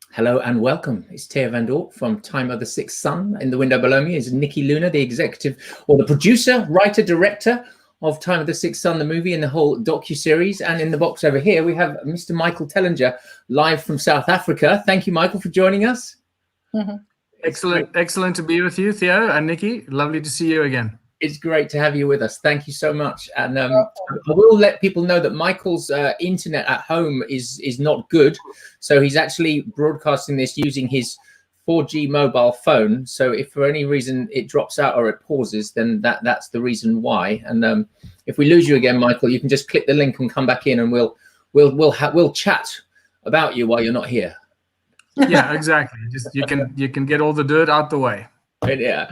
Hello and welcome. It's Thea Van Dorp from Time of the Sixth Sun. In the window below me is Nikki Luna, the executive or the producer, writer, director of Time of the Sixth Sun, the movie and the whole docu-series. And in the box over here, we have Mr. Michael Tellinger, live from South Africa. Thank you, Michael, for joining us. Mm-hmm. Excellent to be with you, Theo and Nikki. Lovely to see you again. It's great to have you with us. Thank you so much. And I will let people know that Michael's internet at home is not good. So he's actually broadcasting this using his 4G mobile phone. So if for any reason it drops out or it pauses, then that's the reason why. And if we lose you again, Michael, you can just click the link and come back in, and we'll chat about you while you're not here. Yeah, exactly. Just you can get all the dirt out the way. Yeah.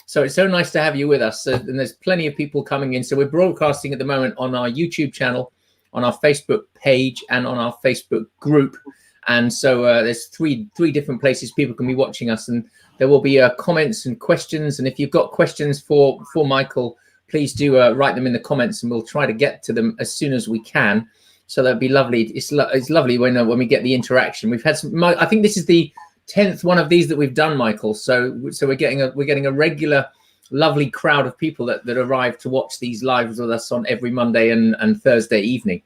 So it's so nice to have you with us. And there's plenty of people coming in. So we're broadcasting at the moment on our YouTube channel, on our Facebook page, and on our Facebook group. And so there's three different places people can be watching us. And there will be comments and questions. And if you've got questions for Michael, please do write them in the comments, and we'll try to get to them as soon as we can. So that'd be lovely. It's lovely when we get the interaction. We've had some. I think this is the 10th one of these that we've done, Michael. So we're getting a regular, lovely crowd of people that arrive to watch these lives with us on every Monday and Thursday evening.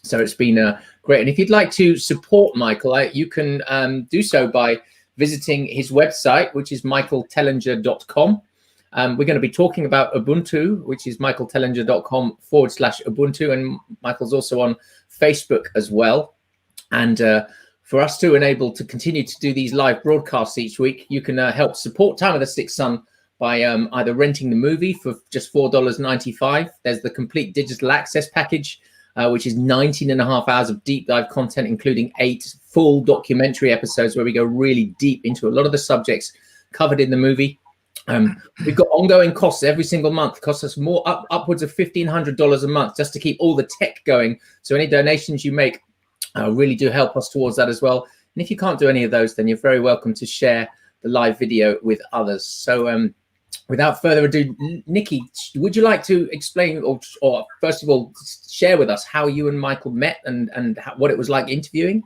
So it's been great. And if you'd like to support Michael, you can do so by visiting his website, which is michaeltellinger.com. We're going to be talking about Ubuntu, which is michaeltellinger.com/Ubuntu. And Michael's also on Facebook as well. And for us to enable to continue to do these live broadcasts each week, you can help support Time of the Sixth Sun by either renting the movie for just $4.95. There's the complete digital access package, which is 19.5 hours of deep dive content, including 8 full documentary episodes where we go really deep into a lot of the subjects covered in the movie. We've got ongoing costs every single month. It costs us more, upwards of $1,500 a month just to keep all the tech going. So any donations you make really do help us towards that as well. And if you can't do any of those, then you're very welcome to share the live video with others. So without further ado, Nikki, would you like to explain or first of all share with us how you and Michael met and what it was like interviewing?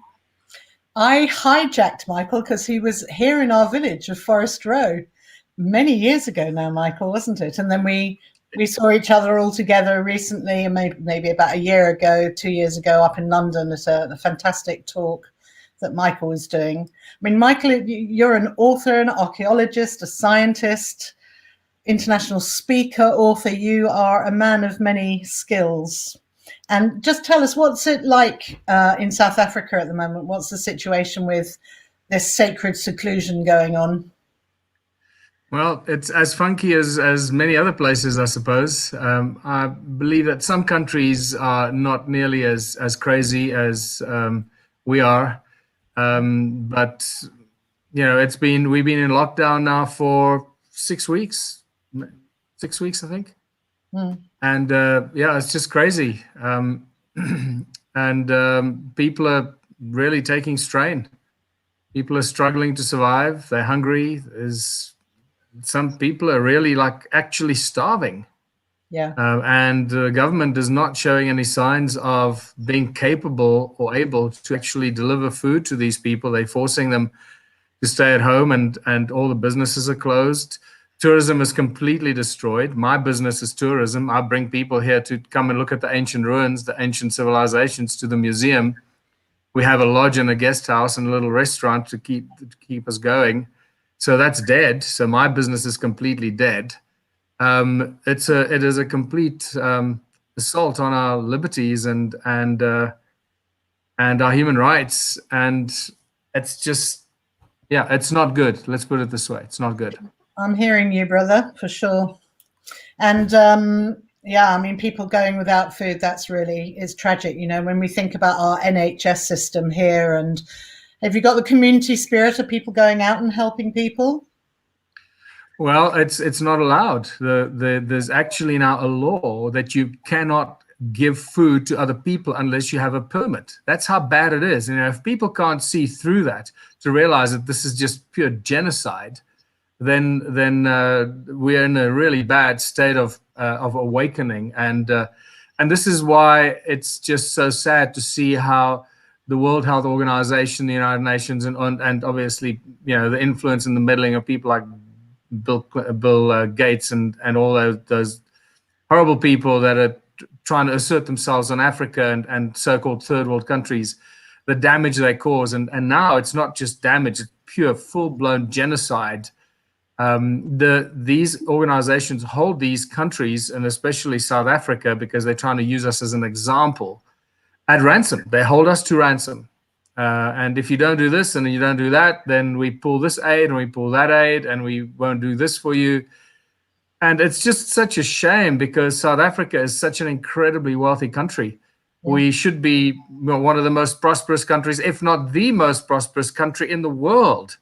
I hijacked Michael because he was here in our village of Forest Row many years ago now, Michael, wasn't it? And then we saw each other all together recently, and maybe about a year ago, 2 years ago, up in London at a fantastic talk that Michael was doing. I mean, Michael, you're an author, an archaeologist, a scientist, international speaker, author. You are a man of many skills. And just tell us, what's it like in South Africa at the moment? What's the situation with this sacred seclusion going on? Well, it's as funky as many other places, I suppose. I believe that some countries are not nearly as crazy as we are. But, you know, we've been in lockdown now for 6 weeks. 6 weeks, I think. Mm. And, yeah, it's just crazy. And people are really taking strain. People are struggling to survive. They're hungry. Some people are really actually starving. Yeah. And the government is not showing any signs of being capable or able to actually deliver food to these people. They're forcing them to stay at home, and all the businesses are closed. Tourism is completely destroyed. My business is tourism. I bring people here to come and look at the ancient ruins, the ancient civilizations, to the museum. We have a lodge and a guest house and a little restaurant to keep us going. So that's dead. So my business is completely dead. It is a complete assault on our liberties and our human rights, and it's just, yeah, it's not good. Let's put it this way: it's not good. I'm hearing you, brother, for sure. And yeah, I mean, people going without food, is tragic. You know, when we think about our NHS system here, and have you got the community spirit of people going out and helping people? Well, it's not allowed. There's actually now a law that you cannot give food to other people unless you have a permit. That's how bad it is. You know, if people can't see through that to realize that this is just pure genocide, then we're in a really bad state of awakening. And this is why it's just so sad to see how the World Health Organization, the United Nations, and obviously, the influence and the meddling of people like Bill Gates and all those horrible people that are trying to assert themselves on Africa and so-called third world countries, the damage they cause. And now it's not just damage, it's pure full-blown genocide. These organizations hold these countries, and especially South Africa, because they're trying to use us as an example, at ransom. They hold us to ransom. And if you don't do this and you don't do that, then we pull this aid and we pull that aid and we won't do this for you. And it's just such a shame, because South Africa is such an incredibly wealthy country. Yeah. We should be one of the most prosperous countries, if not the most prosperous country in the world.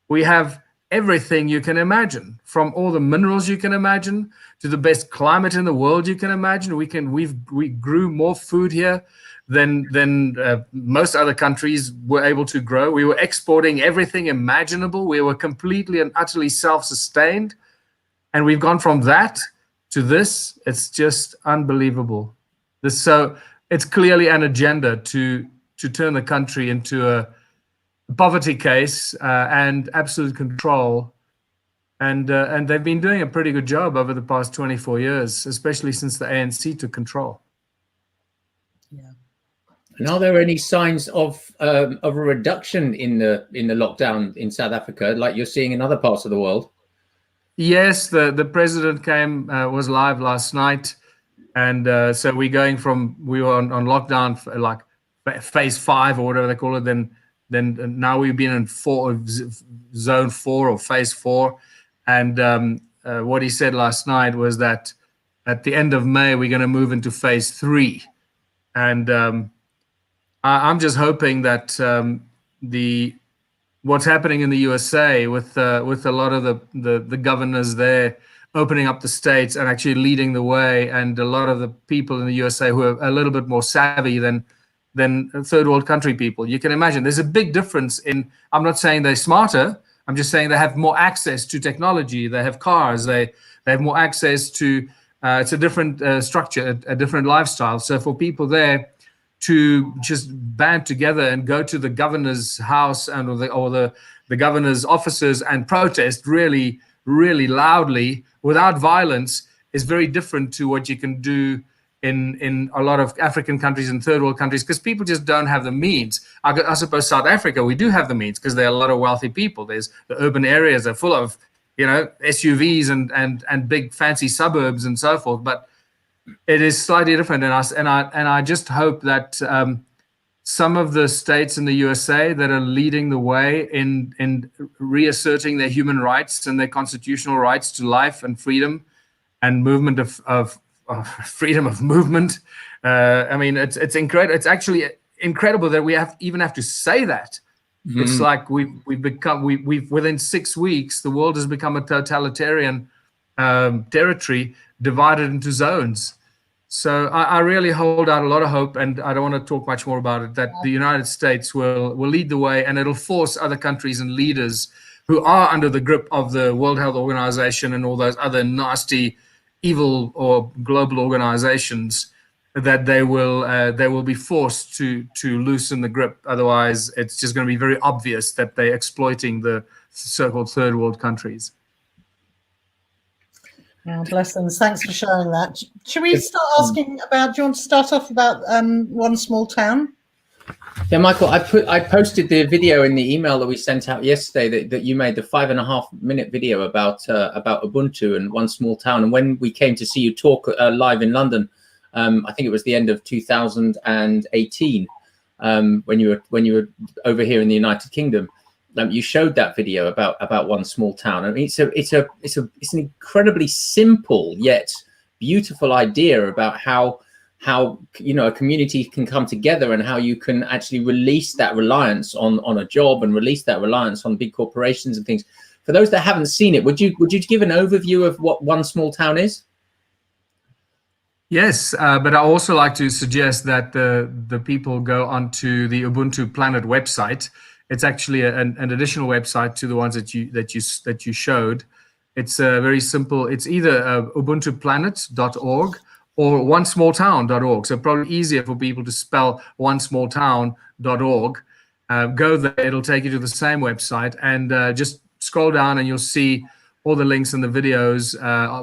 We have everything you can imagine, from all the minerals you can imagine to the best climate in the world you can imagine. We grew more food here than most other countries were able to grow. We were exporting everything imaginable. We were completely and utterly self-sustained. And we've gone from that to this. It's just unbelievable. So it's clearly an agenda to turn the country into a poverty case and absolute control. And they've been doing a pretty good job over the past 24 years, especially since the ANC took control. Yeah. And are there any signs of a reduction in the lockdown in South Africa, like you're seeing in other parts of the world? Yes, the president was live last night, and so we were on lockdown for like phase 5 or whatever they call it. Then now we've been in zone 4 or phase 4, and what he said last night was that at the end of May we're going to move into phase 3, and I'm just hoping that what's happening in the USA with a lot of the governors there opening up the states and actually leading the way, and a lot of the people in the USA who are a little bit more savvy than third world country people. You can imagine there's a big difference in, I'm not saying they're smarter, I'm just saying they have more access to technology, they have cars, they have more access to, it's a different structure, a different lifestyle. So for people there to just band together and go to the governor's house or the governor's offices and protest really, really loudly without violence is very different to what you can do in a lot of African countries and third world countries, because people just don't have the means. I suppose South Africa, we do have the means because there are a lot of wealthy people. There's the urban areas are full of, SUVs and big fancy suburbs and so forth. But it is slightly different in us, and I just hope that some of the states in the USA that are leading the way in reasserting their human rights and their constitutional rights to life and freedom and movement of freedom of movement. I mean, it's incredible. It's actually incredible that we even have to say that. Mm-hmm. It's like we've within 6 weeks, the world has become a totalitarian territory divided into zones. So I really hold out a lot of hope, and I don't want to talk much more about it, that the United States will lead the way, and it'll force other countries and leaders who are under the grip of the World Health Organization and all those other nasty, evil or global organizations, that they will be forced to loosen the grip. Otherwise, it's just going to be very obvious that they're exploiting the so-called third world countries. Oh, blessings. Thanks for sharing that. Should we start asking about, do you want to start off about One Small Town? Yeah, Michael, I posted the video in the email that we sent out yesterday that you made, the 5.5-minute video about Ubuntu and One Small Town. And when we came to see you talk live in London, I think it was the end of 2018, when you were over here in the United Kingdom. You showed that video about One Small Town. I mean, it's an incredibly simple yet beautiful idea about how a community can come together and how you can actually release that reliance on a job and release that reliance on big corporations and things. For those that haven't seen it, would you give an overview of what One Small Town is? Yes, but I also like to suggest that the people go onto the Ubuntu Planet website. It's actually an additional website to the ones that you showed. It's very simple. It's either ubuntuplanet.org or onesmalltown.org. So probably easier for people to spell onesmalltown.org. Go there, it'll take you to the same website, and just scroll down and you'll see all the links and the videos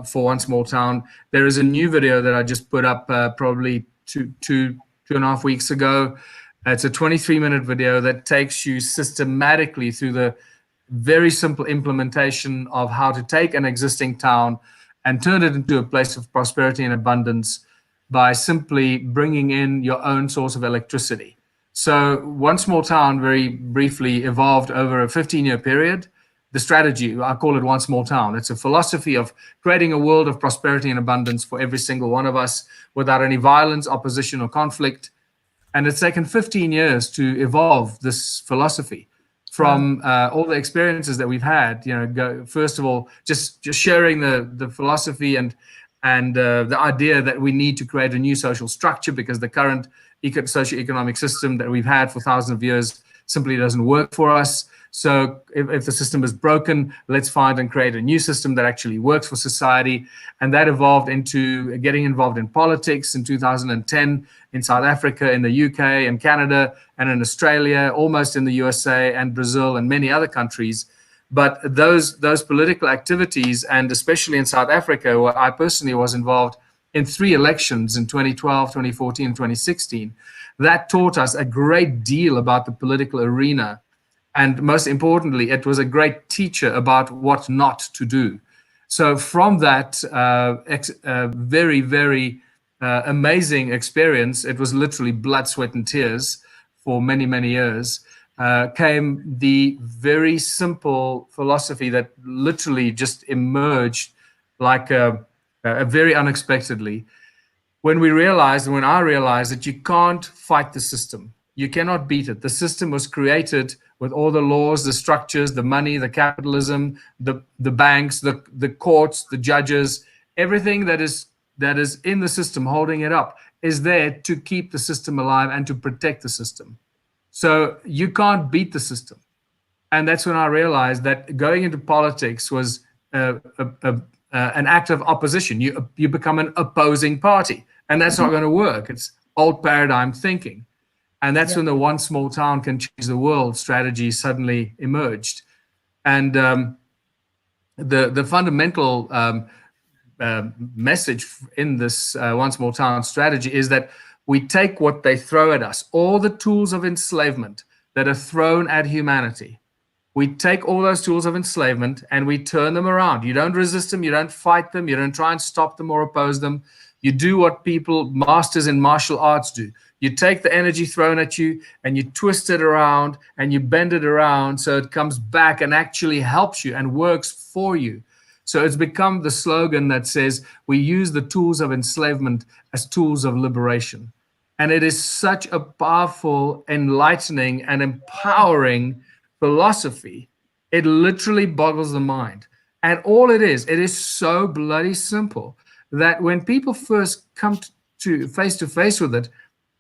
for One Small Town. There is a new video that I just put up probably two and a half weeks ago. It's a 23-minute video that takes you systematically through the very simple implementation of how to take an existing town and turn it into a place of prosperity and abundance by simply bringing in your own source of electricity. So One Small Town, very briefly, evolved over a 15-year period. The strategy, I call it One Small Town. It's a philosophy of creating a world of prosperity and abundance for every single one of us without any violence, opposition, or conflict. And it's taken 15 years to evolve this philosophy from all the experiences that we've had. First of all, just sharing the philosophy and the idea that we need to create a new social structure because the current socioeconomic system that we've had for thousands of years simply doesn't work for us. So if the system is broken, let's find and create a new system that actually works for society. And that evolved into getting involved in politics in 2010 in South Africa, in the UK, and Canada, and in Australia, almost in the USA and Brazil and many other countries. But those political activities, and especially in South Africa, where I personally was involved in 3 elections in 2012, 2014, and 2016, that taught us a great deal about the political arena. And most importantly, it was a great teacher about what not to do. So from that very, very amazing experience, it was literally blood, sweat, and tears for many, many years, came the very simple philosophy that literally just emerged like a very unexpectedly. When I realized that you can't fight the system. You cannot beat it. The system was created with all the laws, the structures, the money, the capitalism, the banks, the courts, the judges, everything that is in the system holding it up is there to keep the system alive and to protect the system. So you can't beat the system. And that's when I realized that going into politics was an act of opposition. You become an opposing party, and that's not going to work. It's old paradigm thinking. And that's when the One Small Town Can Change the World strategy suddenly emerged. And the fundamental message in this One Small Town strategy is that we take what they throw at us, all the tools of enslavement that are thrown at humanity. We take all those tools of enslavement and we turn them around. You don't resist them, you don't fight them, you don't try and stop them or oppose them. You do what masters in martial arts do. You take the energy thrown at you and you twist it around and you bend it around so it comes back and actually helps you and works for you. So it's become the slogan that says we use the tools of enslavement as tools of liberation. And it is such a powerful, enlightening, and empowering philosophy. It literally boggles the mind. And all it is so bloody simple that when people first come to face with it,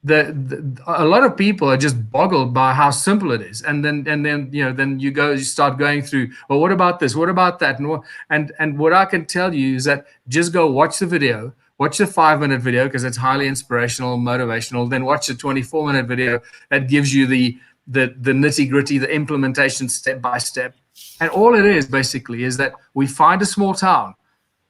a lot of people are just boggled by how simple it is, and then you start going through, well, what about this, what about that, and what I can tell you is that just go watch the video, watch the 5-minute video because it's highly inspirational, motivational, then watch the 24-minute video that gives you the nitty-gritty, the implementation step by step. And all it is basically is that we find a small town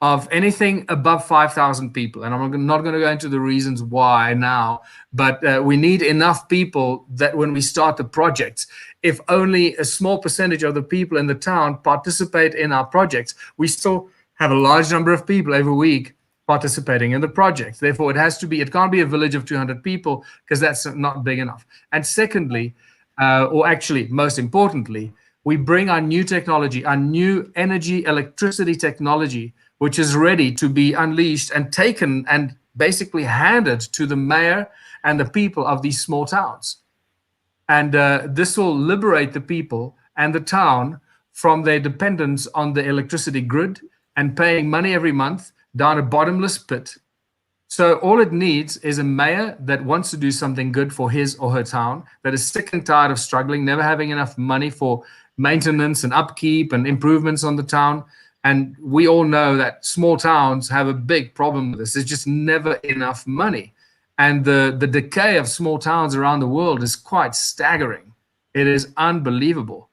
of anything above 5,000 people. And I'm not going to go into the reasons why now, but we need enough people that when we start the projects, if only a small percentage of the people in the town participate in our projects, we still have a large number of people every week participating in the project. Therefore, it can't be a village of 200 people because that's not big enough. And secondly, or actually most importantly, we bring our new technology, our new energy, electricity technology, which is ready to be unleashed and taken and basically handed to the mayor and the people of these small towns. And this will liberate the people and the town from their dependence on the electricity grid and paying money every month down a bottomless pit. So all it needs is a mayor that wants to do something good for his or her town, that is sick and tired of struggling, never having enough money for maintenance and upkeep and improvements on the town. And we all know that small towns have a big problem with this. There's just never enough money. And the decay of small towns around the world is quite staggering. It is unbelievable.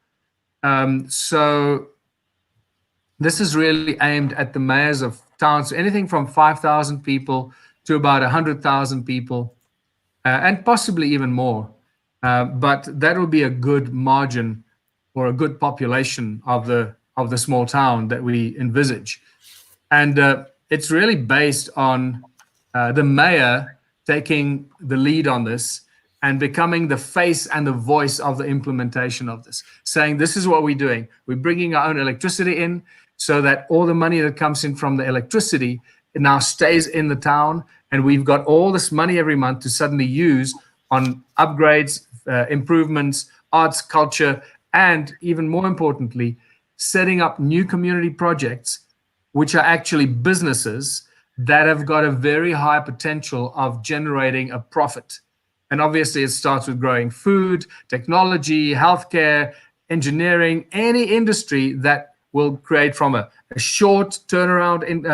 So this is really aimed at the mayors of towns, anything from 5,000 people to about 100,000 people, and possibly even more. But that will be a good margin or a good population of the small town that we envisage. And it's really based on the mayor taking the lead on this and becoming the face and the voice of the implementation of this, saying this is what we're doing. We're bringing our own electricity in so that all the money that comes in from the electricity now stays in the town, and we've got all this money every month to suddenly use on upgrades, improvements, arts, culture, and even more importantly, setting up new community projects, which are actually businesses that have got a very high potential of generating a profit. And obviously it starts with growing food, technology, healthcare, engineering, any industry that will create from a short turnaround in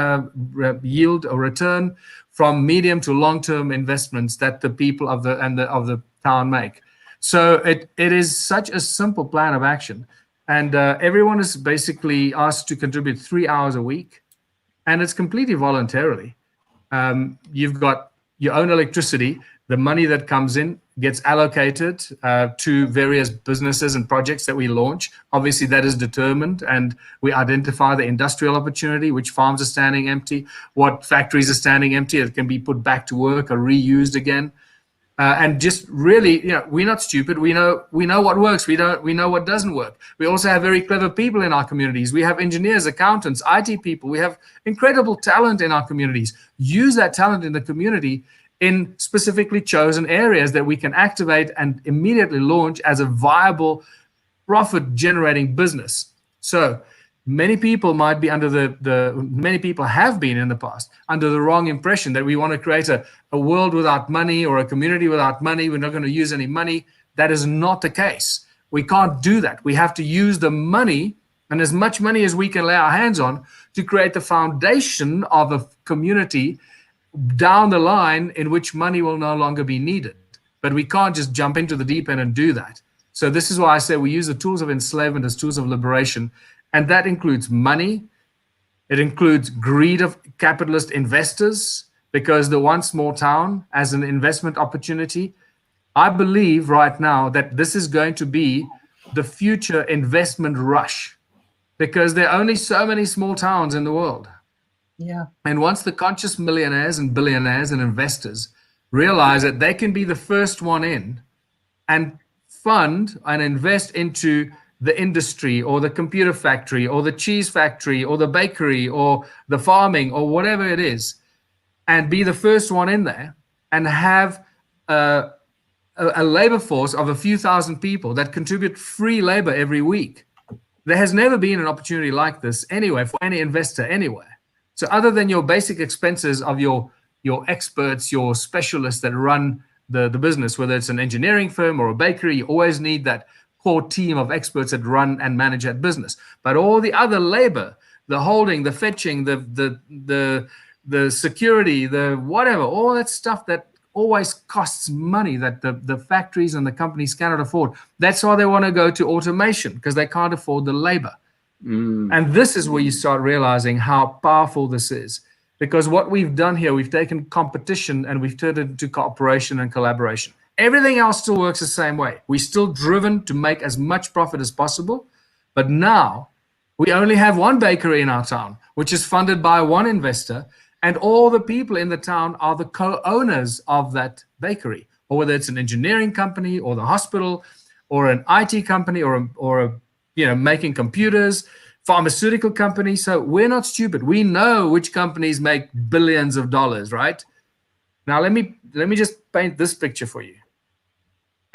yield or return, from medium to long-term investments that the people of the town make. So it is such a simple plan of action. And everyone is basically asked to contribute 3 hours a week, and it's completely voluntarily. You've got your own electricity. The money that comes in gets allocated to various businesses and projects that we launch. Obviously, that is determined, and we identify the industrial opportunity, which farms are standing empty, what factories are standing empty that can be put back to work or reused again. And just really, we're not stupid. We know what works. We know what doesn't work. We also have very clever people in our communities. We have engineers, accountants, IT people. We have incredible talent in our communities. Use that talent in the community in specifically chosen areas that we can activate and immediately launch as a viable profit-generating business. So many people might be under many people have been in the past under the wrong impression that we want to create a world without money or a community without money. We're not going to use any money. That is not the case. We can't do that. We have to use the money, and as much money as we can lay our hands on, to create the foundation of a community down the line in which money will no longer be needed. But we can't just jump into the deep end and do that. So this is why I say we use the tools of enslavement as tools of liberation. And that includes money. It includes greed of capitalist investors, because the one small town as an investment opportunity, I believe right now that this is going to be the future investment rush, because there are only so many small towns in the world. Yeah. And once the conscious millionaires and billionaires and investors realize that they can be the first one in and fund and invest into the industry or the computer factory or the cheese factory or the bakery or the farming or whatever it is, and be the first one in there and have a labor force of a few thousand people that contribute free labor every week. There has never been an opportunity like this anywhere for any investor anywhere. So other than your basic expenses of your experts, your specialists that run the business, whether it's an engineering firm or a bakery, you always need that core team of experts that run and manage that business. But all the other labor, the holding, the fetching, the security, the whatever, all that stuff that always costs money that the factories and the companies cannot afford. That's why they want to go to automation, because they can't afford the labor. And this is where you start realizing how powerful this is. Because what we've done here, we've taken competition and we've turned it into cooperation and collaboration. Everything else still works the same way. We're still driven to make as much profit as possible. But now we only have one bakery in our town, which is funded by one investor. And all the people in the town are the co-owners of that bakery, or whether it's an engineering company or the hospital or an IT company or making computers, pharmaceutical company. So we're not stupid. We know which companies make billions of dollars, right? Now, let me just paint this picture for you.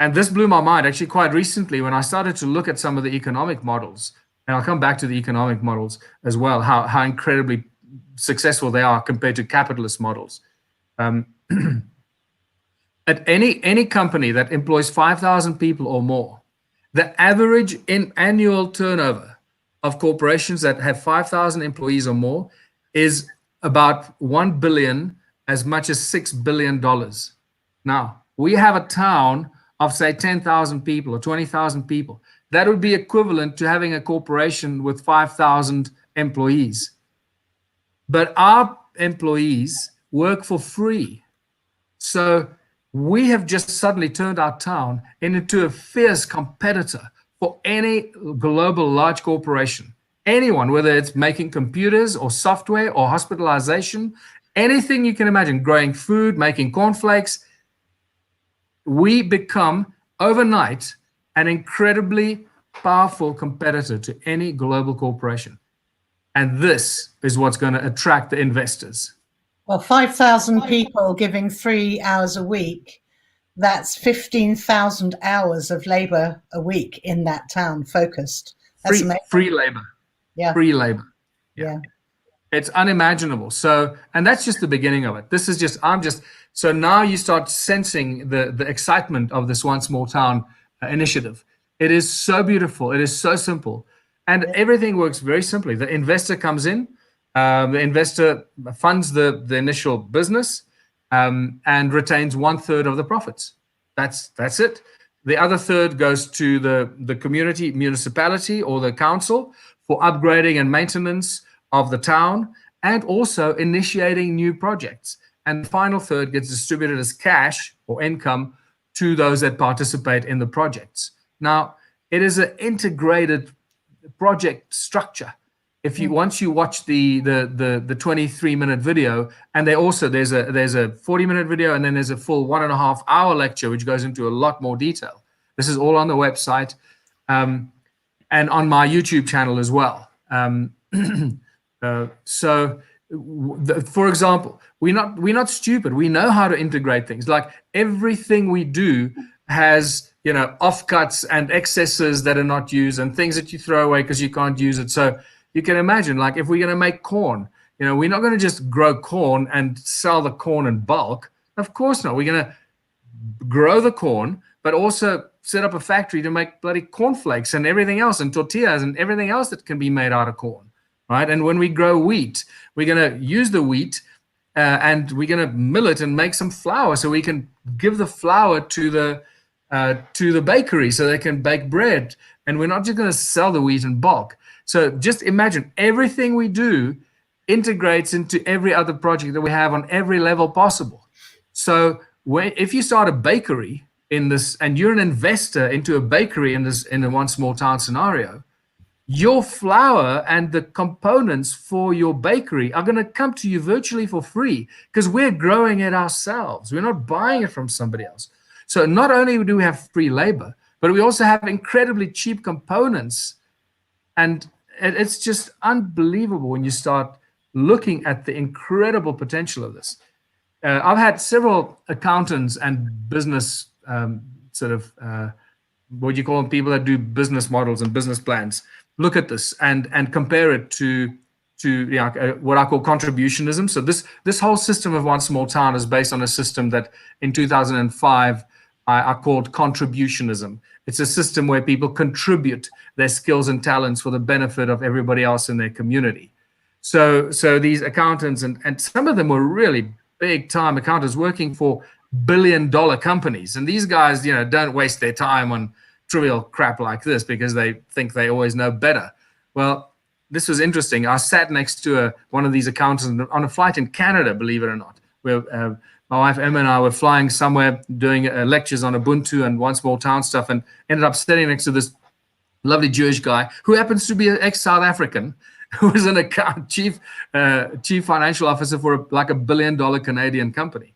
And this blew my mind actually quite recently when I started to look at some of the economic models. And I'll come back to the economic models as well, how incredibly successful they are compared to capitalist models. At any company that employs 5,000 people or more, the average annual turnover of corporations that have 5,000 employees or more is about 1 billion, as much as $6 billion. Now, we have a town of, say, 10,000 people or 20,000 people. That would be equivalent to having a corporation with 5,000 employees. But our employees work for free. So we have just suddenly turned our town into a fierce competitor for any global large corporation. Anyone, whether it's making computers or software or hospitalization, anything you can imagine, growing food, making cornflakes, we become overnight an incredibly powerful competitor to any global corporation. And this is what's going to attract the investors. Well, 5,000 people giving 3 hours a week, that's 15,000 hours of labor a week in that town focused. That's free labor. Yeah. Free labor. Yeah. It's unimaginable. So, and that's just the beginning of it. This is just, so now you start sensing the excitement of this One Small Town initiative. It is so beautiful. It is so simple. And everything works very simply. The investor comes in, the investor funds the initial business and retains 1/3 of the profits. That's it. The other third goes to the community, municipality, or the council for upgrading and maintenance of the town, and also initiating new projects. And the final third gets distributed as cash or income to those that participate in the projects. Now, it is an integrated project structure. If you once you watch the 23-minute video, and there's a 40-minute video, and then there's a full 1.5-hour lecture which goes into a lot more detail. This is all on the website and on my YouTube channel as well. For example, we're not stupid. We know how to integrate things. Like everything we do has, offcuts and excesses that are not used and things that you throw away because you can't use it. So you can imagine, like, if we're going to make corn, we're not going to just grow corn and sell the corn in bulk. Of course not. We're going to grow the corn, but also set up a factory to make bloody cornflakes and everything else, and tortillas and everything else that can be made out of corn, right? And when we grow wheat, we're going to use the wheat and we're going to mill it and make some flour, so we can give the flour to the bakery so they can bake bread. And we're not just going to sell the wheat in bulk. So just imagine everything we do integrates into every other project that we have on every level possible. So if you start a bakery in this, and you're an investor into a bakery in a One Small Town scenario, your flour and the components for your bakery are going to come to you virtually for free because we're growing it ourselves. We're not buying it from somebody else. So not only do we have free labor, but we also have incredibly cheap components. And it's just unbelievable when you start looking at the incredible potential of this. I've had several accountants and business what you call them, people that do business models and business plans, look at this and compare it to what I call contributionism. So this whole system of One Small Town is based on a system that in 2005 I called contributionism. It's a system where people contribute their skills and talents for the benefit of everybody else in their community. So these accountants, and some of them were really big time accountants working for billion-dollar companies. And these guys, don't waste their time on trivial crap like this because they think they always know better. Well, this was interesting. I sat next to one of these accountants on a flight in Canada, believe it or not, where my wife Emma and I were flying somewhere doing lectures on Ubuntu and One Small Town stuff, and ended up sitting next to this lovely Jewish guy who happens to be an ex-South African, who was an chief financial officer for like $1 billion Canadian company,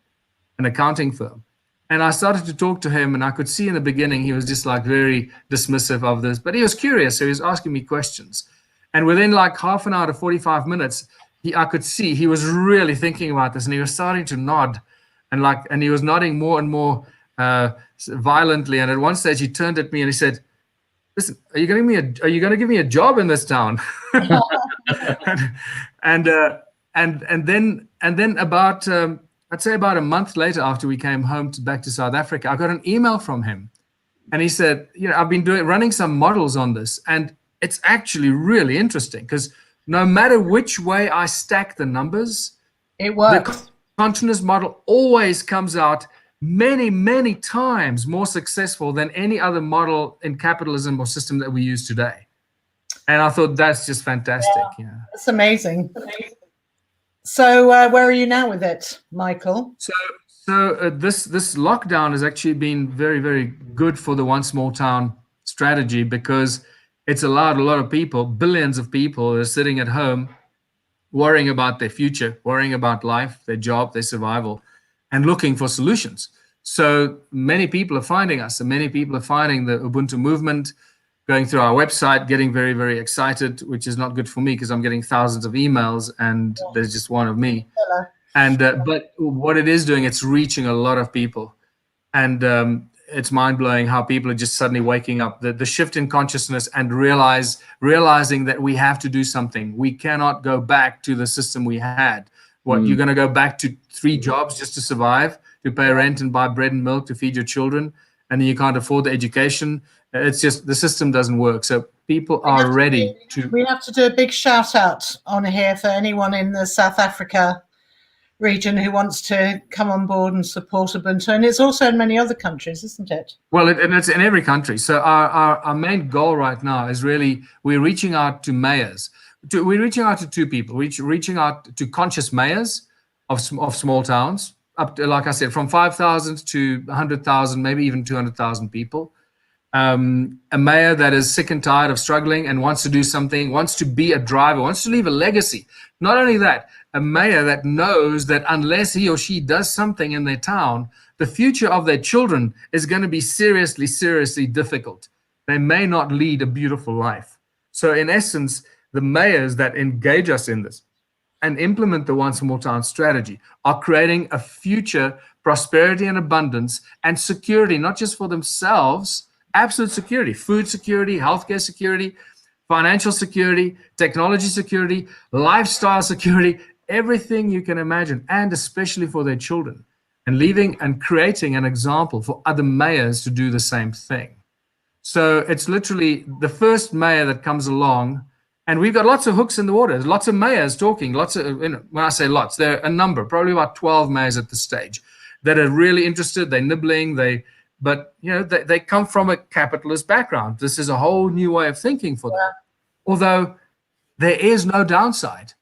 an accounting firm. And I started to talk to him, and I could see in the beginning he was just like very dismissive of this, but he was curious, so he was asking me questions. And within like half an hour to 45 minutes, I could see he was really thinking about this, and he was starting to nod, and he was nodding more and more violently. And at one stage, he turned at me and he said, "Listen, are you going to give me a job in this town?" and then about I'd say about a month later, after we came home back to South Africa, I got an email from him, and he said, "I've been running some models on this, and it's actually really interesting, because no matter which way I stack the numbers, it works. The contributionist model always comes out many, many times more successful than any other model in capitalism or system that we use today. And I thought that's just fantastic. Yeah. It's amazing. So where are you now with it, Michael? So this lockdown has actually been very, very good for the one small town strategy, because it's allowed a lot of people, billions of people, who are sitting at home worrying about their future, worrying about life, their job, their survival, and looking for solutions. So many people are finding us, and many people are finding the Ubuntu movement, going through our website, getting very, very excited, which is not good for me because I'm getting thousands of emails and there's just one of me. Hello. And but what it is doing, it's reaching a lot of people. And it's mind-blowing how people are just suddenly waking up. The shift in consciousness and realizing that we have to do something. We cannot go back to the system we had. You're going to go back to 3 jobs just to survive, to pay rent and buy bread and milk to feed your children, and then you can't afford the education. It's just, the system doesn't work. So people are ready to... We have to do a big shout out on here for anyone in the South Africa region who wants to come on board and support Ubuntu. And it's also in many other countries, isn't it? Well, and it's in every country. So our main goal right now is really, we're reaching out to mayors. We're reaching out to 2 people. We're reaching out to conscious mayors of small towns, up to, like I said, from 5,000 to 100,000, maybe even 200,000 people. A mayor that is sick and tired of struggling and wants to do something, wants to be a driver, wants to leave a legacy. Not only that, a mayor that knows that unless he or she does something in their town, the future of their children is going to be seriously, seriously difficult. They may not lead a beautiful life. So in essence, the mayors that engage us in this and implement the One Small Town strategy are creating a future prosperity and abundance and security, not just for themselves, absolute security, food security, healthcare security, financial security, technology security, lifestyle security, everything you can imagine, and especially for their children, and leaving and creating an example for other mayors to do the same thing. So it's literally the first mayor that comes along, and we've got lots of hooks in the water, lots of mayors talking, lots of, when I say lots, there are a number, probably about 12 mayors at this stage that are really interested, they're nibbling, but they come from a capitalist background. This is a whole new way of thinking for them. Although there is no downside.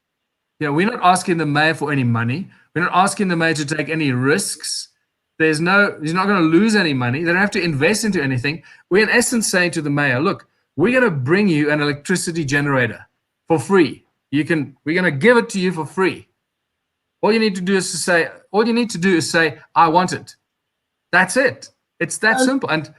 We're not asking the mayor for any money. We're not asking the mayor to take any risks. He's not going to lose any money. They don't have to invest into anything. We're in essence saying to the mayor, look, we're going to bring you an electricity generator for free. We're going to give it to you for free. All you need to do is say, I want it. That's it. It's that simple. And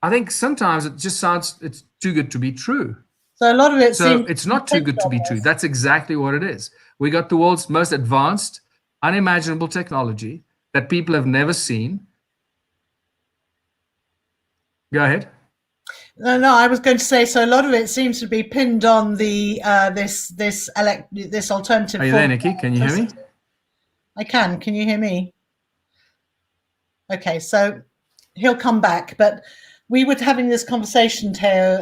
I think sometimes it just sounds, it's too good to be true. So a lot of it it's not too good to be true. That's exactly what it is. We got the world's most advanced, unimaginable technology that people have never seen. Go ahead. No, I was going to say, so a lot of it seems to be pinned on the this alternative. Are you there, Nikki? Can you hear me? I can. Can you hear me? Okay, so he'll come back, but we were having this conversation here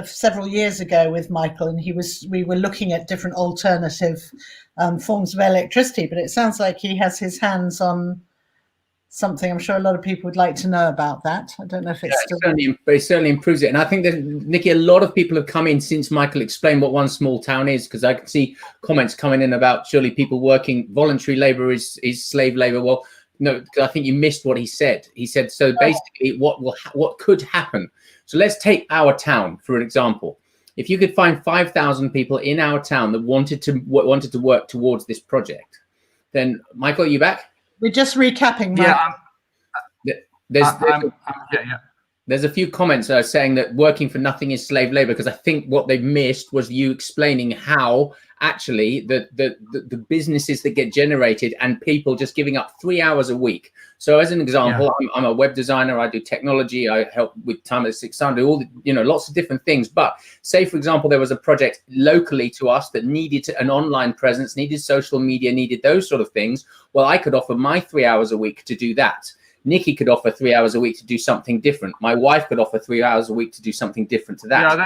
several years ago with Michael, and we were looking at different alternative forms of electricity, but it sounds like he has his hands on something. I'm sure a lot of people would like to know about that. I don't know if it's it certainly improves it. And I think that, Nikki, a lot of people have come in since Michael explained what One Small Town is, because I can see comments coming in about surely people working voluntary labor is slave labor. Well, no, I think you missed what he said. He said, so basically what could happen. So let's take our town for an example. If you could find 5,000 people in our town that wanted to work towards this project, then Michael, are you back? We're just recapping. There's a few comments saying that working for nothing is slave labor, because I think what they missed was you explaining how actually the businesses that get generated and people just giving up 3 hours a week. So as an example, I'm a web designer, I do technology, I help with Time at 600, all the, lots of different things. But say, for example, there was a project locally to us that needed an online presence, needed social media, needed those sort of things. Well, I could offer my 3 hours a week to do that. Nikki could offer 3 hours a week to do something different. My wife could offer 3 hours a week to do something different to that.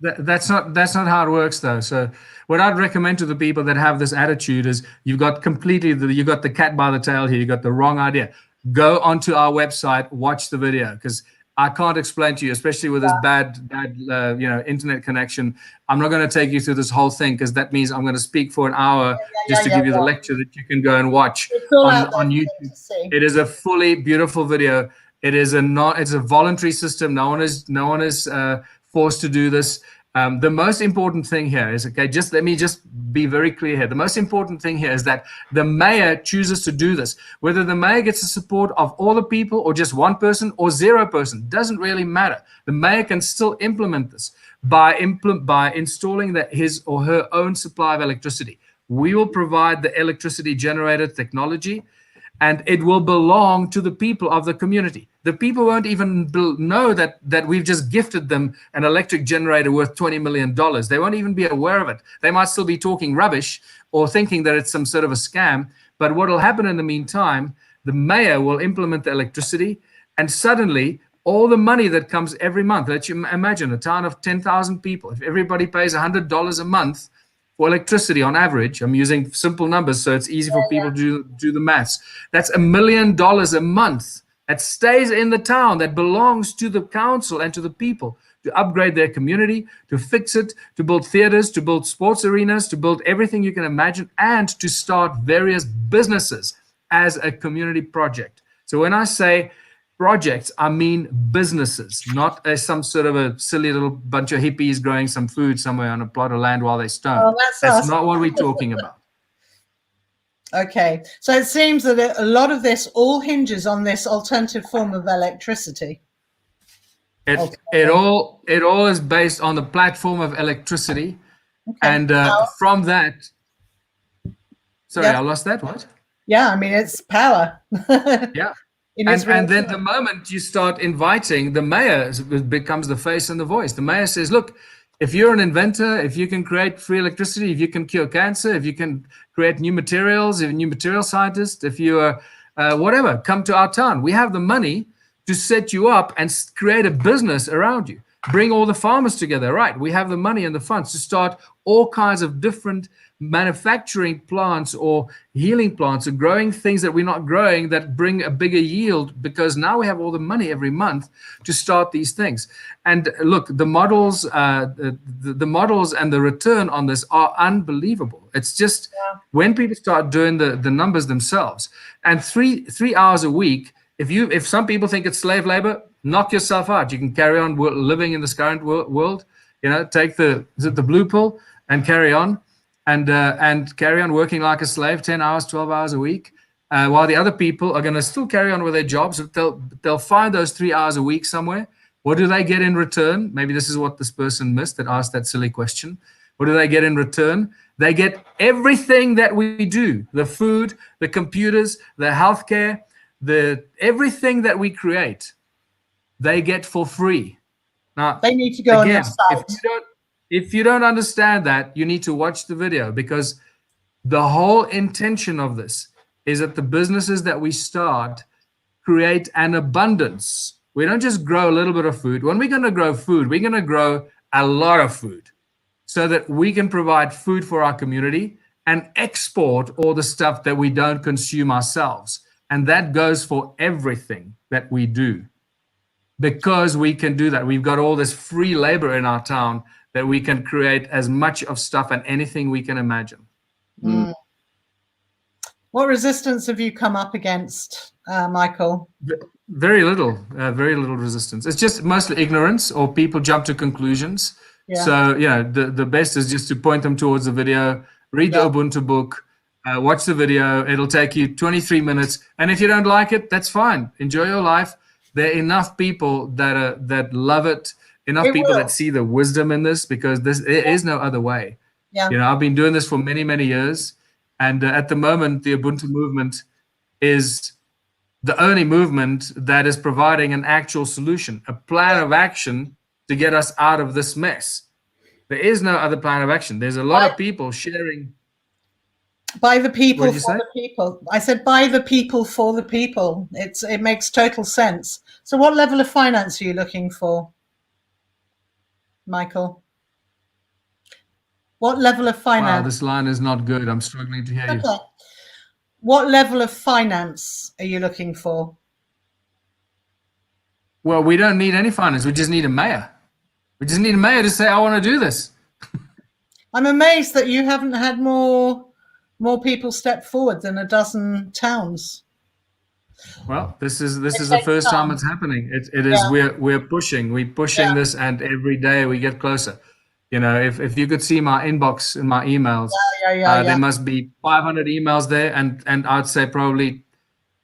Yeah, that's not how it works though. So what I'd recommend to the people that have this attitude is you got the cat by the tail here. You got the wrong idea. Go onto our website, watch the video, because I can't explain to you, especially with this bad internet connection. I'm not going to take you through this whole thing, because that means I'm going to speak for an hour just to give you the lecture that you can go and watch on YouTube. It is a fully beautiful video. It's a voluntary system. No one is forced to do this. The most important thing here is, let me be very clear here. The most important thing here is that the mayor chooses to do this. Whether the mayor gets the support of all the people or just one person or 0 person, doesn't really matter. The mayor can still implement this by installing his or her own supply of electricity. We will provide the electricity generator technology, and it will belong to the people of the community. The people won't even know that we've just gifted them an electric generator worth $20 million. They won't even be aware of it. They might still be talking rubbish or thinking that it's some sort of a scam. But what will happen in the meantime, the mayor will implement the electricity, and suddenly all the money that comes every month, let you imagine a town of 10,000 people, if everybody pays $100 a month for electricity on average, I'm using simple numbers so it's easy for people to do the maths. That's $1 million a month that stays in the town, that belongs to the council and to the people to upgrade their community, to fix it, to build theaters, to build sports arenas, to build everything you can imagine, and to start various businesses as a community project. So when I say projects, I mean businesses, not some sort of a silly little bunch of hippies growing some food somewhere on a plot of land while they stone. Oh, that's not what we're talking about. Okay, so it seems that a lot of this all hinges on this alternative form of electricity. It all is based on the platform of electricity, and from that. Sorry, I lost that. What? Yeah, I mean it's power. Yeah. And then the moment you start inviting, the mayor becomes the face and the voice. The mayor says, look, if you're an inventor, if you can create free electricity, if you can cure cancer, if you can create new materials, if you're a new material scientist, if you are whatever, come to our town. We have the money to set you up and create a business around you. Bring all the farmers together, right? We have the money and the funds to start all kinds of different manufacturing plants or healing plants or growing things that we're not growing that bring a bigger yield, because now we have all the money every month to start these things. And look, the models, the models and the return on this are unbelievable. It's just when people start doing the numbers themselves, and three hours a week. If some people think it's slave labor, knock yourself out. You can carry on living in this current world. Take the blue pill and carry on. And carry on working like a slave, 10 hours, 12 hours a week, while the other people are going to still carry on with their jobs. They'll find those 3 hours a week somewhere. What do they get in return? Maybe this is what this person missed that asked that silly question. What do they get in return? They get everything that we do, the food, the computers, the healthcare, everything that we create, they get for free. Now, they need to go on your site. If you don't understand that, you need to watch the video, because the whole intention of this is that the businesses that we start create an abundance. We don't just grow a little bit of food. When we're going to grow food, we're going to grow a lot of food so that we can provide food for our community and export all the stuff that we don't consume ourselves. And that goes for everything that we do, because we can do that. We've got all this free labor in our town that we can create as much of stuff and anything we can imagine. Mm. What resistance have you come up against, Michael? Very little resistance. It's just mostly ignorance, or people jump to conclusions. Yeah. So, the best is just to point them towards the video, read the Ubuntu book, watch the video. It'll take you 23 minutes. And if you don't like it, that's fine. Enjoy your life. There are enough people that love it. Enough people that see the wisdom in this, because there is no other way. Yeah. I've been doing this for many, many years. And at the moment, the Ubuntu movement is the only movement that is providing an actual solution, a plan of action to get us out of this mess. There is no other plan of action. There's a lot of people sharing. By the people What did you for say? the people. I said by the people for the people. It makes total sense. So what level of finance are you looking for, Michael? What level of Wow, finance? this line is not good. I'm struggling to hear you. Okay. What level of finance are you looking for? Well, we don't need any finance. We just need a mayor. We just need a mayor to say, I want to do this. I'm amazed that you haven't had more people step forward than a dozen towns. Well, this is the takes first time time. it's happening. It is Yeah. we're pushing this, and every day we get closer. You know, if you could see my inbox in my emails, Yeah. there must be 500 emails there, and I'd say probably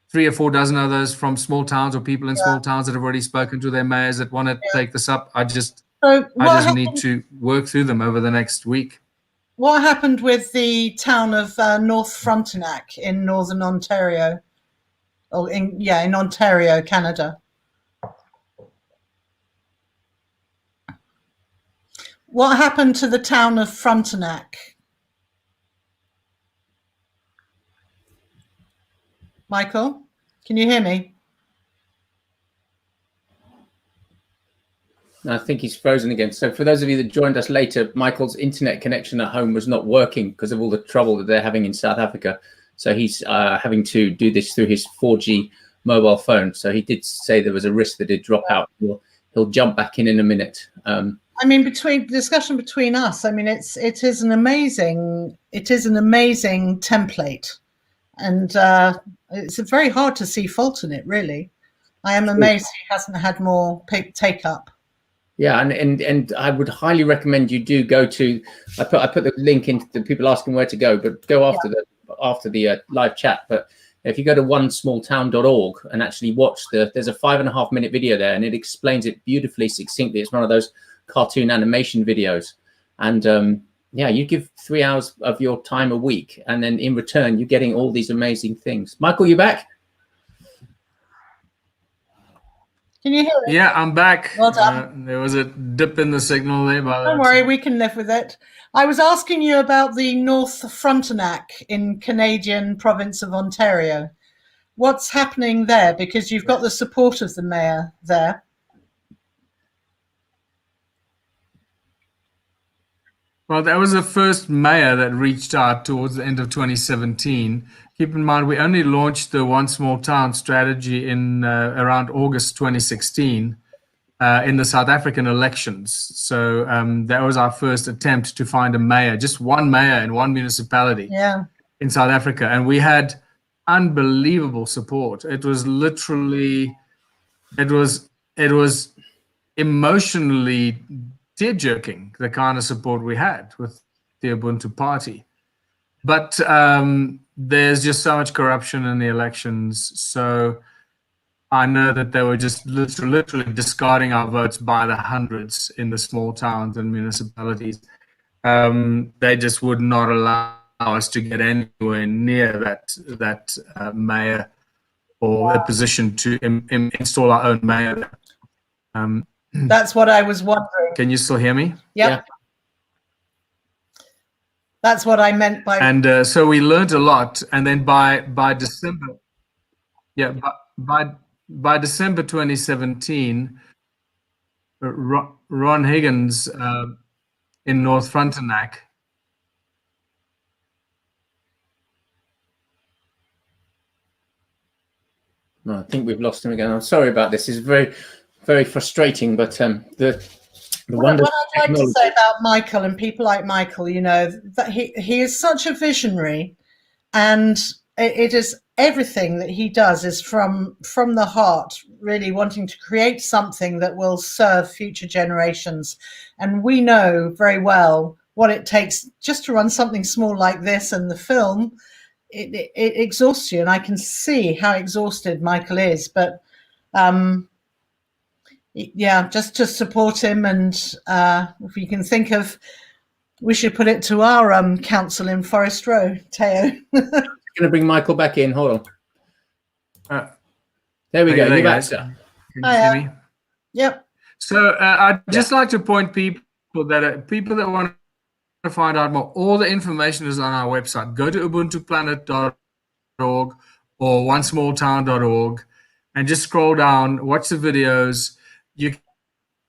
3 or 4 dozen others from small towns or people in small towns that have already spoken to their mayors that want to take this up. I just need to work through them over the next week. What happened with the town of North Frontenac in northern Ontario? In Ontario, Canada. What happened to the town of Frontenac? Michael, can you hear me? I think he's frozen again. So for those of you that joined us later, Michael's internet connection at home was not working because of all the trouble that they're having in South Africa. So he's having to do this through his 4G mobile phone. So he did say there was a risk that it'd drop out. He'll jump back in a minute. I mean, discussion between us, I mean, it is an amazing template, and it's very hard to see fault in it. Really, I am amazed he hasn't had more take up. Yeah, and I would highly recommend you do go to. I put the link into the people asking where to go, but go after the live chat. But if you go to onesmalltown.org and actually watch there's a 5.5-minute video there, and it explains it beautifully, succinctly. It's one of those cartoon animation videos, and you give 3 hours of your time a week, and then in return you're getting all these amazing things. Michael, you back? Can you hear it? Yeah, I'm back. Well done. There was a dip in the signal there. Don't worry, we can live with it. I was asking you about the North Frontenac in Canadian province of Ontario. What's happening there? Because you've got the support of the mayor there. Well, that was the first mayor that reached out towards the end of 2017. Keep in mind, we only launched the One Small Town strategy in around August 2016 in the South African elections. So that was our first attempt to find a mayor, just one mayor in one municipality in South Africa. And we had unbelievable support. It was literally, it was emotionally tear-jerking, the kind of support we had with the Ubuntu party. But there's just so much corruption in the elections. So I know that they were just literally discarding our votes by the hundreds in the small towns and municipalities. They just would not allow us to get anywhere near that mayor or a position to install our own mayor. That's what I was wondering. Can you still hear me? Yep. Yeah. That's what I meant by. And so we learned a lot. And then by December, by December 2017, Ron Higgins in North Frontenac. No, I think we've lost him again. I'm sorry about this. It's very, very frustrating. But what I'd like to say about Michael and people like Michael, you know, that he is such a visionary, and it is everything that he does is from the heart, really wanting to create something that will serve future generations. And we know very well what it takes just to run something small like this, and the film, it exhausts you, and I can see how exhausted Michael is. But just to support him, and if we can think of, we should put it to our council in Forest Row, Teo. Going to bring Michael back in. Hold on. There we go. You're back, sir. Can you hear me? Yep. So I'd just like to point people that want to find out more, all the information is on our website. Go to ubuntuplanet.org or onesmalltown.org and just scroll down, watch the videos. You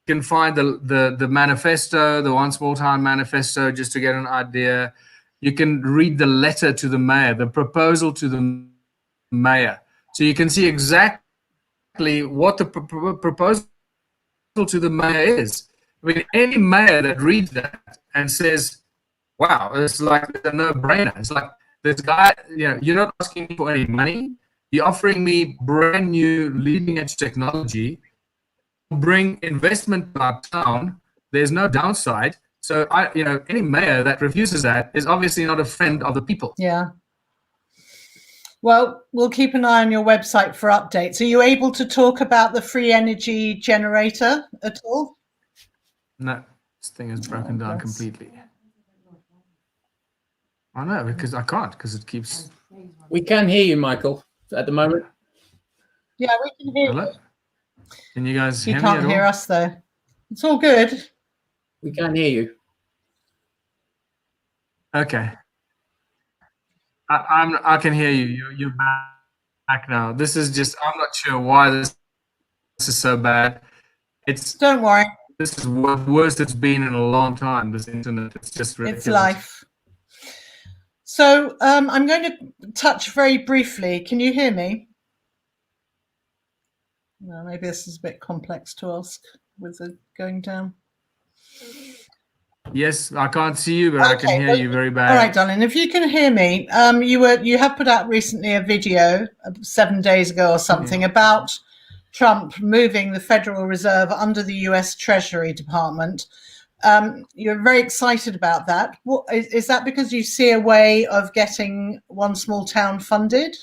can find the manifesto, the One Small Town manifesto, just to get an idea. You can read the letter to the mayor, the proposal to the mayor. So you can see exactly what the proposal to the mayor is. I mean, any mayor that reads that and says, wow, it's like a no-brainer. It's like, this guy, you're not asking me for any money. You're offering me brand new leading-edge technology, bring investment to our town. There's no downside. So any mayor that refuses that is obviously not a friend of the people. Yeah. Well, we'll keep an eye on your website for updates. Are you able to talk about the free energy generator at all? No, this thing is broken down completely. I know, because I can't, because it keeps... We can hear you, Michael, at the moment. Yeah, we can hear you. Can you guys hear me? You can't hear us, though. It's all good. We can hear you. Okay. I can hear you. You're back now. This is just, I'm not sure why this is so bad. Don't worry. This is the worst it's been in a long time, this internet. It's just ridiculous. It's life. So I'm going to touch very briefly. Can you hear me? Well, maybe this is a bit complex to ask with it going down. Yes, I can't see you, but okay, I can hear you very bad. All right, darling. If you can hear me, you have put out recently a video 7 days ago or something about Trump moving the Federal Reserve under the US Treasury Department. You're very excited about that. Is that because you see a way of getting One Small Town funded?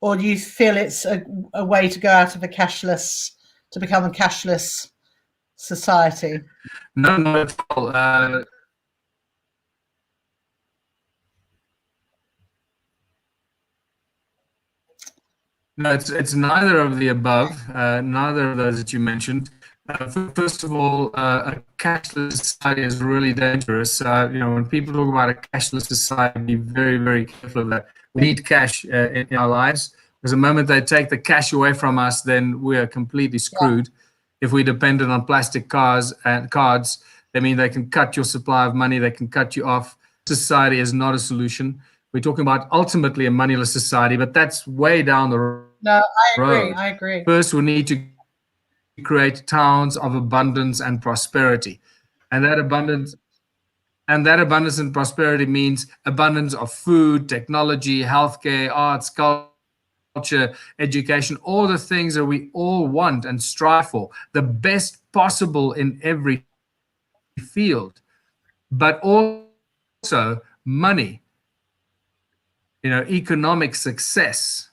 Or do you feel it's a way to go out of to become a cashless society? No, not at all. No, it's neither of the above, neither of those that you mentioned. First of all, a cashless society is really dangerous. When people talk about a cashless society, be very, very careful of that. We need cash in our lives. Because the moment they take the cash away from us, then we are completely screwed. If we're dependent on plastic cards, I mean, they can cut your supply of money. They can cut you off. Society is not a solution. We're talking about ultimately a moneyless society, but that's way down the road. No, I agree. First, we need to create towns of abundance and prosperity. And that abundance and prosperity means abundance of food, technology, healthcare, arts, culture, education, all the things that we all want and strive for, the best possible in every field, but also money, economic success,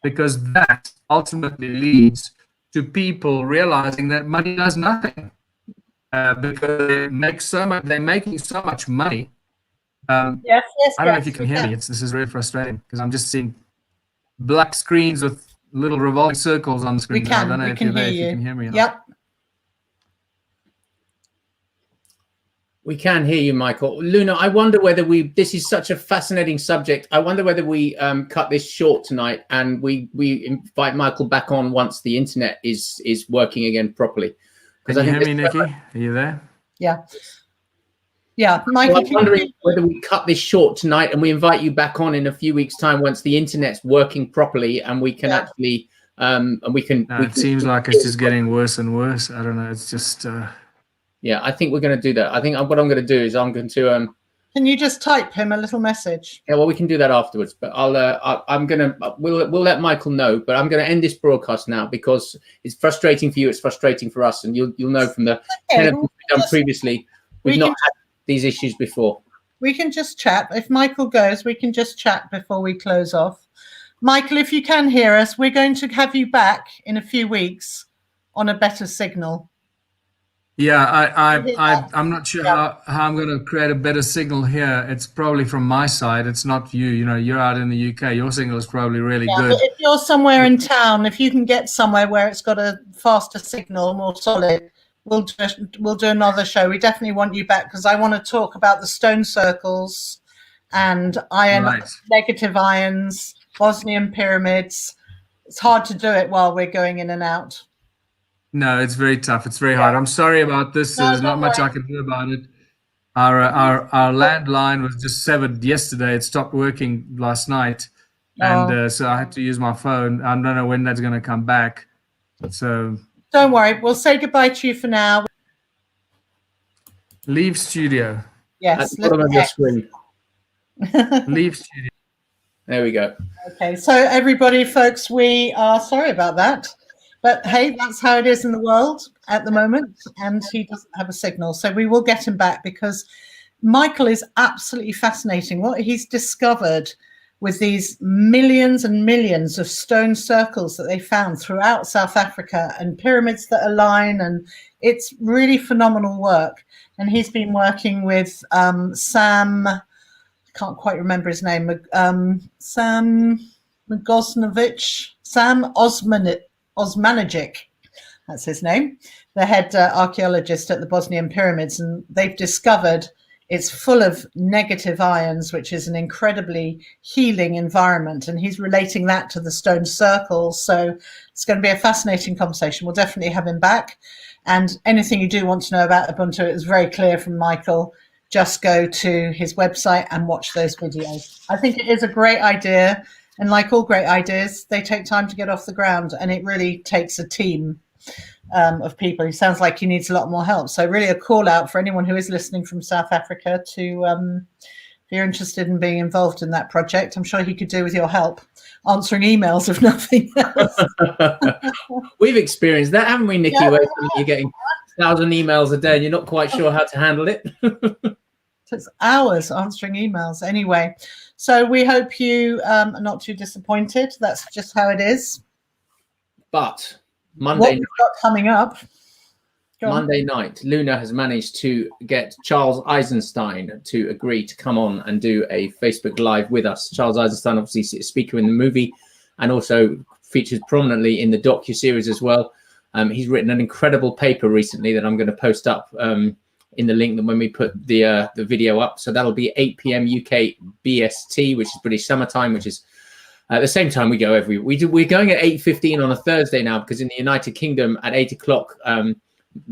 because that ultimately leads to people realizing that money does nothing, because they're making so much money. Yes, I don't know if you can hear me. This is really frustrating because I'm just seeing black screens with little revolving circles on the screen. I don't know if you can hear me. Yep. We can hear you, Michael. Luna, I wonder whether this is such a fascinating subject. I wonder whether we cut this short tonight and we invite Michael back on once the internet is working again properly. Can you hear me, Nikki? Are you there? Yeah. Yeah, Michael. I'm wondering whether we cut this short tonight and we invite you back on in a few weeks' time once the internet's working properly and we can actually it seems like it's just getting worse and worse. I don't know. It's just. Yeah, I think we're going to do that. I think what I'm going to do is I'm going to. Can you just type him a little message? Yeah, well, we can do that afterwards. But we'll let Michael know. But I'm going to end this broadcast now because it's frustrating for you. It's frustrating for us, and you'll know from the we've done previously, we've not had these issues before. We can just chat. If Michael goes, we can just chat before we close off. Michael, if you can hear us, we're going to have you back in a few weeks on a better signal. Yeah, I'm not sure how I'm going to create a better signal here. It's probably from my side. It's not you. You're out in the UK. Your signal is probably really good. But if you're somewhere in town, if you can get somewhere where it's got a faster signal, more solid, we'll do another show. We definitely want you back because I want to talk about the stone circles and negative ions, Bosnian pyramids. It's hard to do it while we're going in and out. No, it's very tough. It's very hard. I'm sorry about this. No, There's not much I can do about it. Our landline was just severed yesterday. It stopped working last night, and so I had to use my phone. I don't know when that's going to come back. So don't worry. We'll say goodbye to you for now. Leave studio. Yes. At the bottom of your screen. Leave studio. There we go. Okay, so everybody, folks, we are sorry about that. But hey, that's how it is in the world at the moment, and he doesn't have a signal. So we will get him back because Michael is absolutely fascinating. What he's discovered with these millions and millions of stone circles that they found throughout South Africa and pyramids that align, and it's really phenomenal work. And he's been working with Sam, I can't quite remember his name, Sam Osmanagic, that's his name, the head archaeologist at the Bosnian pyramids, and they've discovered it's full of negative ions, which is an incredibly healing environment, and he's relating that to the stone circles. So it's going to be a fascinating conversation. We'll definitely have him back, and anything you do want to know about Ubuntu, it was very clear from Michael. Just go to his website and watch those videos. I think it is a great idea. And like all great ideas, they take time to get off the ground, and it really takes a team of people. He sounds like he needs a lot more help. So really a call out for anyone who is listening from South Africa to, if you're interested in being involved in that project, I'm sure he could do with your help, answering emails if nothing else. We've experienced that, haven't we, Nikki? Where you're getting 1,000 emails a day and you're not quite sure how to handle it. It's hours answering emails. Anyway, so we hope you are not too disappointed. That's just how it is. But Monday night, got coming up. Monday night, Luna has managed to get Charles Eisenstein to agree to come on and do a Facebook Live with us. Charles Eisenstein, obviously a speaker in the movie and also features prominently in the docu-series as well. He's written an incredible paper recently that I'm going to post up in the link that when we put the video up. So that'll be 8 p.m. UK BST, which is British summertime, which is at the same time we go we're going at 8:15 on a Thursday now, because in the United Kingdom at 8 o'clock, the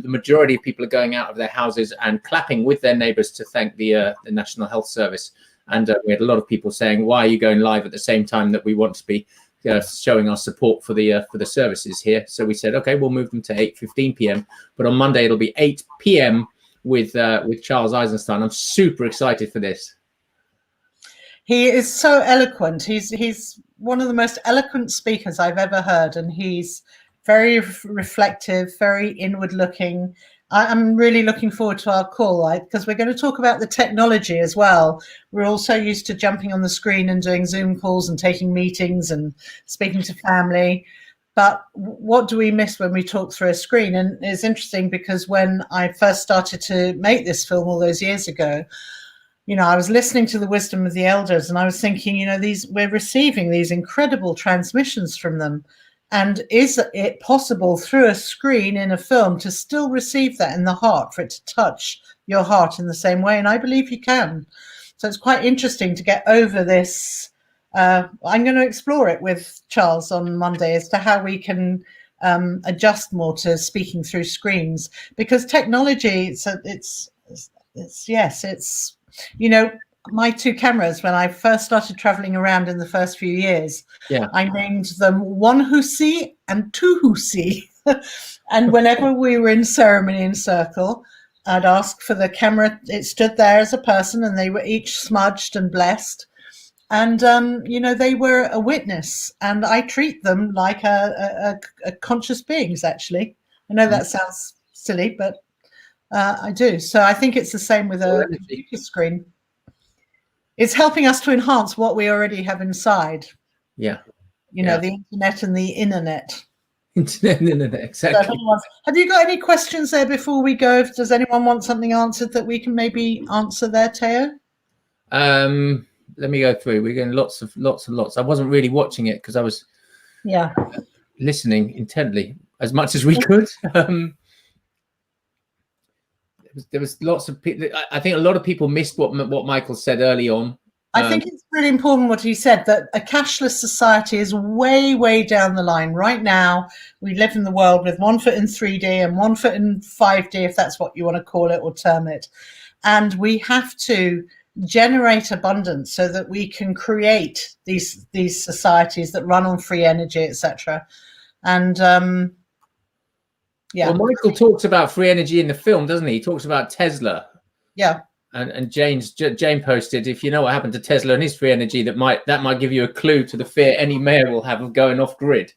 majority of people are going out of their houses and clapping with their neighbours to thank the National Health Service. And we had a lot of people saying, why are you going live at the same time that we want to be showing our support for the services here? So we said, okay, we'll move them to 8:15 p.m. But on Monday it'll be 8 p.m. with Charles Eisenstein. I'm super excited for this. He is so eloquent. He's one of the most eloquent speakers I've ever heard, and he's very reflective, very inward-looking. I'm really looking forward to our call, because we're going to talk about the technology as well. We're all so used to jumping on the screen and doing Zoom calls and taking meetings and speaking to family. But what do we miss when we talk through a screen? And it's interesting because when I first started to make this film all those years ago, I was listening to the wisdom of the elders, and I was thinking, we're receiving these incredible transmissions from them. And is it possible through a screen in a film to still receive that in the heart, for it to touch your heart in the same way? And I believe you can. So it's quite interesting to get over this. I'm going to explore it with Charles on Monday as to how we can adjust more to speaking through screens, because technology, it's my two cameras, when I first started traveling around in the first few years, I named them One Who See and Two Who See. And whenever we were in ceremony in circle, I'd ask for the camera. It stood there as a person, and they were each smudged and blessed. And, they were a witness, and I treat them like a conscious beings, actually. I know that sounds silly, but I do. So I think it's the same with a computer screen. It's helping us to enhance what we already have inside. Yeah. The internet and the internet. Internet and internet, exactly. So have you got any questions there before we go? Does anyone want something answered that we can maybe answer there, Teo? Let me go through. We're getting lots. I wasn't really watching it because I was listening intently as much as we could. There was lots of people. I think a lot of people missed what Michael said early on. I think it's really important what he said, that a cashless society is way, way down the line. Right now, we live in the world with 1 foot in 3D and 1 foot in 5D, if that's what you want to call it or term it. And we have to generate abundance so that we can create these societies that run on free energy, etc. And yeah. Well, Michael talks about free energy in the film, doesn't he? He talks about Tesla. Yeah. And Jane posted, if you know what happened to Tesla and his free energy, that might give you a clue to the fear any mayor will have of going off grid,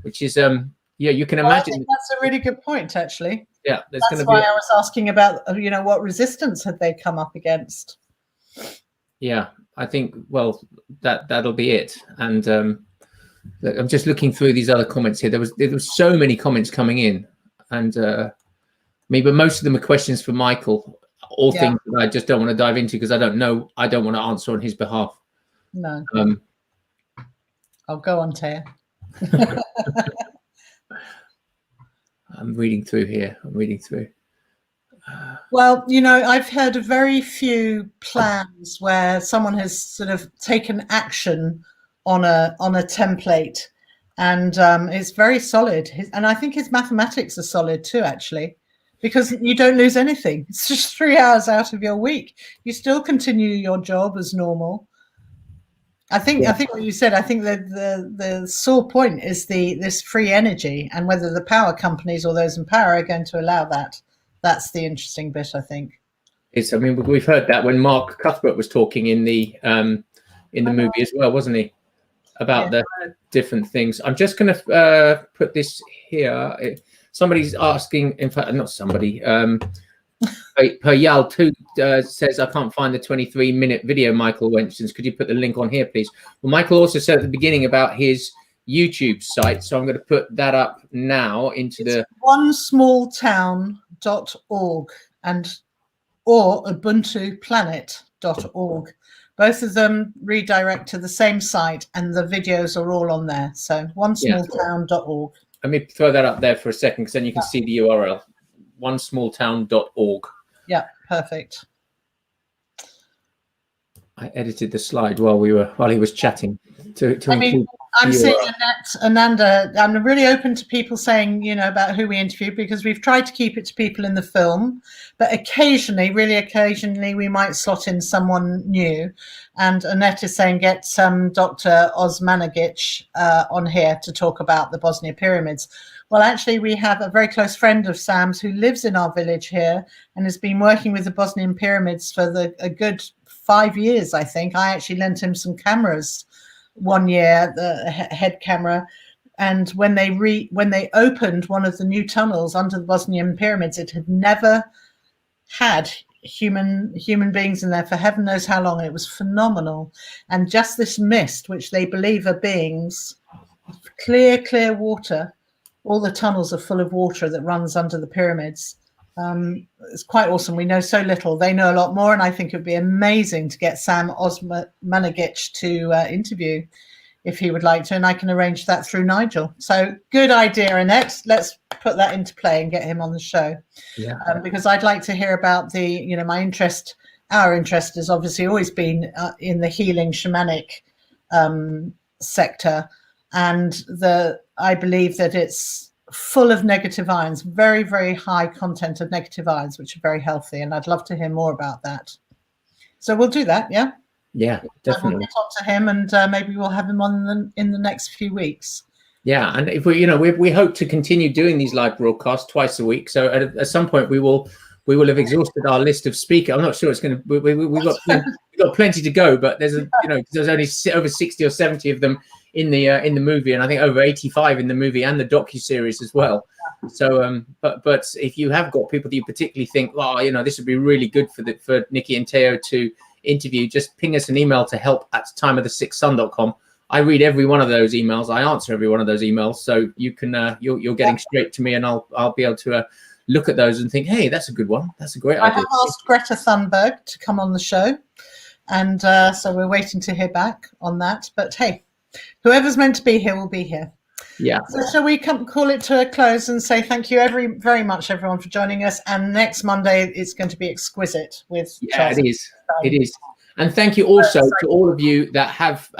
which is you can imagine. I think that's a really good point, actually. Yeah, that's why I was asking about what resistance had they come up against. Yeah, I think that'll be it. And I'm just looking through these other comments here. There was so many comments coming in, and but most of them are questions for Michael. All things that I just don't want to dive into because I don't want to answer on his behalf. No. I'll go on, Taya. I'm reading through here. Well, I've heard of very few plans where someone has sort of taken action on a template, and it's very solid. And I think his mathematics are solid too, actually. Because you don't lose anything. It's just 3 hours out of your week. You still continue your job as normal. I think what you said, I think that the sore point is this free energy and whether the power companies or those in power are going to allow that. That's the interesting bit, I think. We've heard that when Mark Cuthbert was talking in the movie as well, wasn't he? About the different things. I'm just going to put this here. Somebody's asking, in fact, not somebody, Yal too says, I can't find the 23-minute video Michael mentions. Could you put the link on here, please? Well, Michael also said at the beginning about his YouTube site, so I'm going to put that up now into the onesmalltown.org or ubuntuplanet.org. Both of them redirect to the same site, and the videos are all on there. So onesmalltown.org. Let me throw that up there for a second, because then you can see the URL, onesmalltown.org. Yeah, perfect. I edited the slide while he was chatting to include. I'm seeing Ananda. I'm really open to people saying, about who we interviewed, because we've tried to keep it to people in the film, but occasionally, we might slot in someone new. And Annette is saying, get Dr. Osmanagic on here to talk about the Bosnia pyramids. Well, actually, we have a very close friend of Sam's who lives in our village here and has been working with the Bosnian pyramids for a good 5 years, I think. I actually lent him some cameras one year, the head camera, and when they opened one of the new tunnels under the Bosnian pyramids, it had never had human beings in there for heaven knows how long. It was phenomenal. And just this mist, which they believe are beings, clear water, all the tunnels are full of water that runs under the pyramids. It's quite awesome. We know so little. They know a lot more, and I think it would be amazing to get Sam Osmanagic to interview if he would like to, and I can arrange that through Nigel. So good idea, Annette. Let's put that into play and get him on the show. Yeah. Because I'd like to hear about our interest has obviously always been in the healing shamanic sector, and I believe that it's full of negative ions, very, very high content of negative ions, which are very healthy. And I'd love to hear more about that. So we'll do that. Yeah. Yeah, definitely. We'll talk to him, and maybe we'll have him on in the next few weeks. Yeah. And if we hope to continue doing these live broadcasts twice a week. So at some point we will have exhausted our list of speakers. I'm not sure it's going to, we've got plenty to go, but there's only over 60 or 70 of them in the movie, and I think over 85 in the movie and the docu-series as well. So but if you have got people that you particularly think, this would be really good for Nikki and Teo to interview, just ping us an email to help@timeofthe6sun.com. I read every one of those emails. I answer every one of those emails, so you can you're getting straight to me, and I'll be able to look at those and think, hey, that's a good one. That's a great idea. I have asked Greta Thunberg to come on the show, and so we're waiting to hear back on that. But hey, whoever's meant to be here will be here. Yeah. So shall we call it to a close and say thank you very much, everyone, for joining us. And next Monday it's going to be exquisite with Charles. It is. It is. And thank you also to all of you that have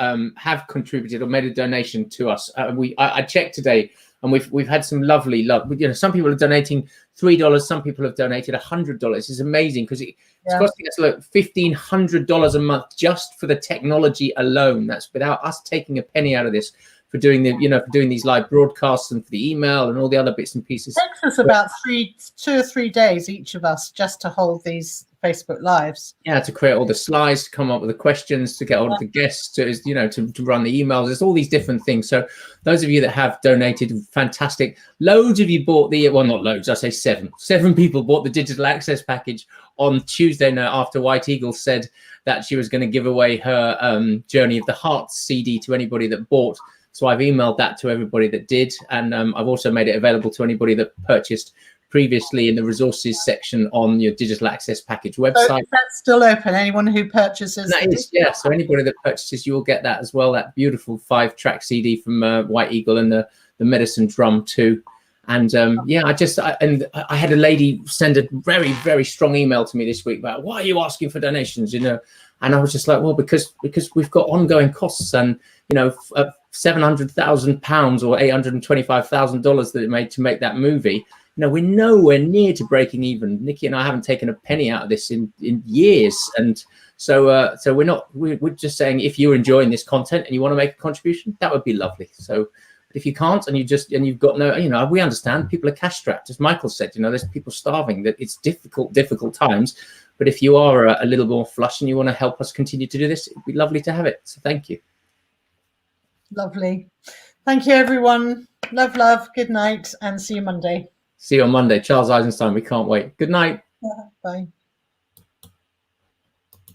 contributed or made a donation to us. I checked today, and we've had some lovely love. You know, some people are donating $3. Some people have donated $100. It's amazing because it's costing us like $1,500 a month just for the technology alone. That's without us taking a penny out of this for doing for doing these live broadcasts and for the email and all the other bits and pieces. It takes us about 2 or 3 days each of us just to hold these Facebook lives. Yeah, to create all the slides, to come up with the questions, to get all of the guests, to run the emails. There's all these different things. So those of you that have donated, fantastic. Loads of you bought not loads, I say 7 people bought the digital access package on Tuesday now, after White Eagle said that she was going to give away her Journey of the Heart CD to anybody that bought. So I've emailed that to everybody that did, and I've also made it available to anybody that purchased previously in the resources section on your digital access package website. So that's still open. Anyone who purchases, so anybody that purchases, you will get that as well. That beautiful 5-track CD from White Eagle and the Medicine Drum too. And I had a lady send a very, very strong email to me this week about, why are you asking for donations? And I was just like, well, because we've got ongoing costs, and £700,000 or $825,000 that it made to make that movie. We're nowhere near to breaking even. Nikki and I haven't taken a penny out of this in years, and so we're just saying, if you're enjoying this content and you want to make a contribution, that would be lovely. So if you can't, and you've got no, we understand people are cash strapped, as Michael said. There's people starving. That it's difficult times. But if you are a little more flush and you want to help us continue to do this, it'd be lovely to have it. So thank you. Lovely. Thank you, everyone. Love. Good night, and see you Monday. See you on Monday. Charles Eisenstein. We can't wait. Good night. Bye.